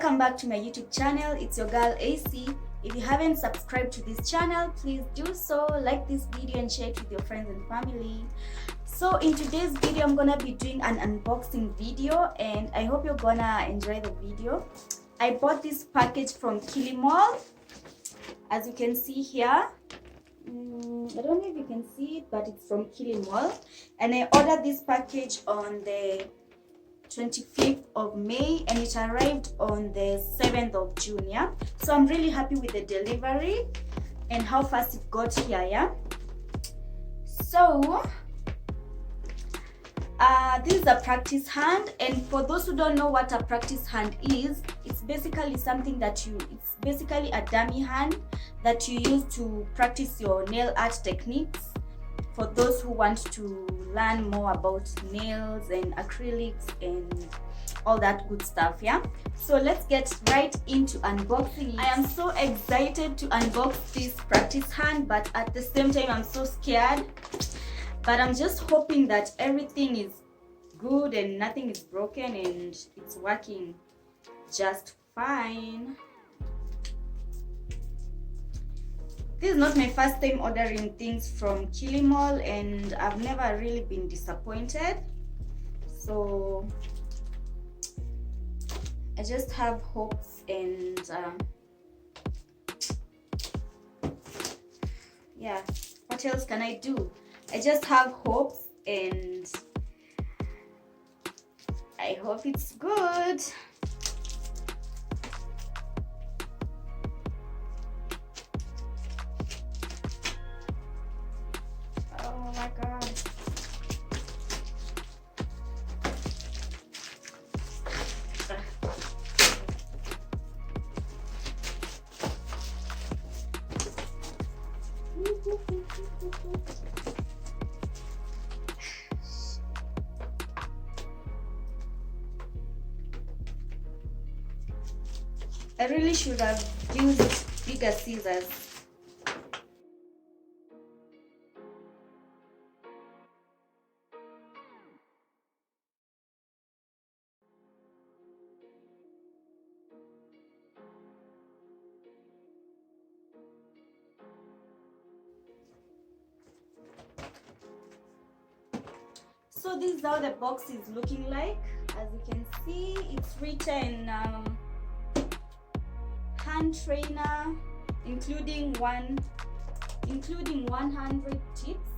Welcome back to my YouTube channel. It's your girl AC. If you haven't subscribed to this channel, please do so. Like this video and share it with your friends and family. So in today's video, I'm gonna be doing an unboxing video and I hope you're gonna enjoy the video. I bought this package from Kilimall, as you can see here. I don't know if you can see it, but it's from Kilimall, and I ordered this package on the 25th of May and it arrived on the 7th of June. Yeah, so I'm really happy with the delivery and how fast it got here. Yeah, so this is a practice hand, and for those who don't know what a practice hand is, it's basically something that it's basically a dummy hand that you use to practice your nail art techniques, for those who want to learn more about nails and acrylics and all that good stuff. Yeah, so let's get right into unboxing. I am so excited to unbox this practice hand, but at the same time I'm so scared, but I'm just hoping that everything is good and nothing is broken and it's working just fine. This is not my first time ordering things from Kilimall and I've never really been disappointed. So I just have hopes and yeah, what else can I do? I just have hopes and I hope it's good. Oh my god. I really should have used bigger scissors. So this is how the box is looking like. As you can see, it's written hand trainer, including 100 tips.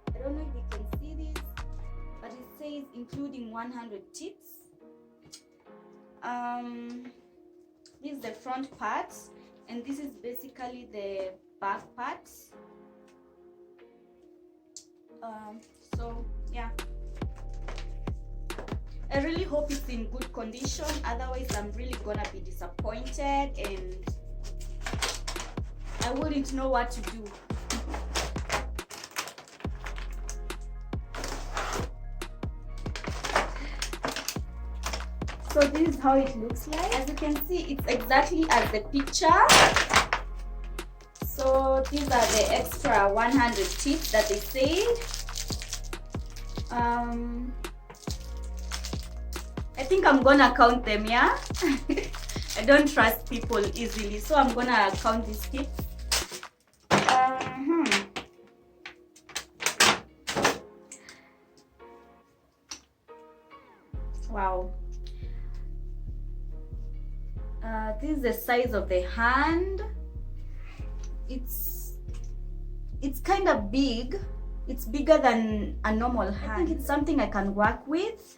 I don't know if you can see this, but it says including 100 tips. This is the front part, and this is basically the back part. So yeah, I really hope it's in good condition, otherwise I'm really gonna be disappointed and I wouldn't know what to do. So this is how it looks like. As you can see, it's exactly as the picture. So these are the extra 100 tips that they said. I think I'm gonna count them, yeah? I don't trust people easily, so I'm gonna count these tips. Wow. This is the size of the hand. It's kind of big. It's bigger than a normal hand. I think it's something I can work with.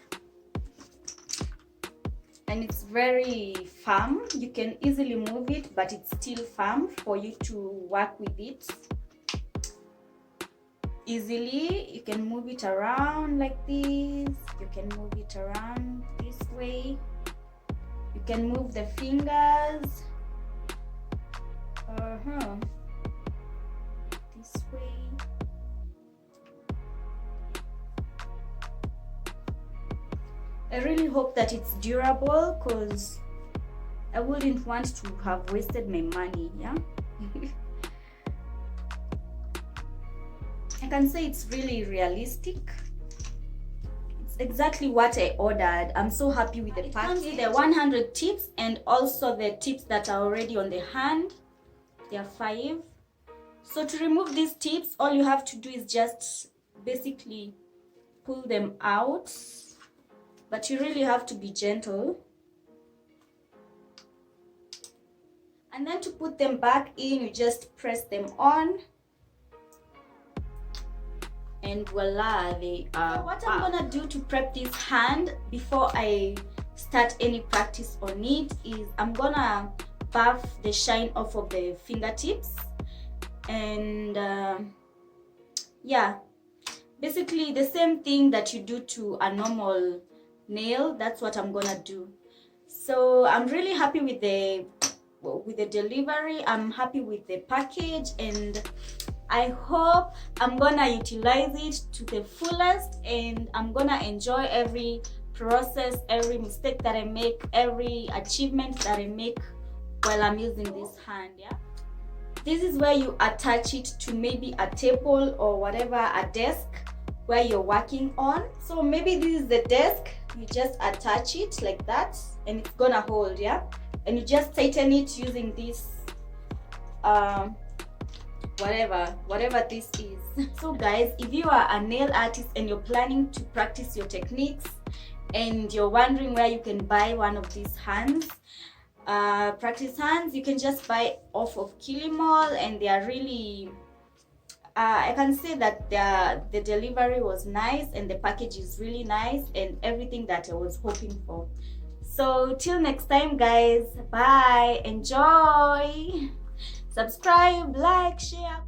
And it's very firm. You can easily move it, but it's still firm for you to work with it easily. You can move it around like this. You can move it around this way. You can move the fingers. This way. I really hope that it's durable, because I wouldn't want to have wasted my money. Yeah. I can say it's really realistic. It's exactly what I ordered. I'm so happy with the package. It comes with the 100 tips and also the tips that are already on the hand. There are 5. So to remove these tips, all you have to do is just basically pull them out, but you really have to be gentle. And then to put them back in, you just press them on, and voila, they are. So what I'm gonna do to prep this hand before I start any practice on it is I'm gonna buff the shine off of the fingertips, and yeah, basically the same thing that you do to a normal nail, that's what I'm gonna do. So I'm really happy with the delivery. I'm happy with the package, and I hope I'm gonna utilize it to the fullest, and I'm gonna enjoy every process, every mistake that I make, every achievement that I make while I'm using this hand. Yeah, this is where you attach it to maybe a table or whatever, a desk where you're working on. So maybe this is the desk, you just attach it like that and it's gonna hold. Yeah, and you just tighten it using this whatever this is. So guys, if you are a nail artist and you're planning to practice your techniques and you're wondering where you can buy one of these hands, practice hands, you can just buy off of Kilimall, and they are really I can say that the delivery was nice and the package is really nice and everything that I was hoping for. So till next time guys, bye, enjoy, subscribe, like, share.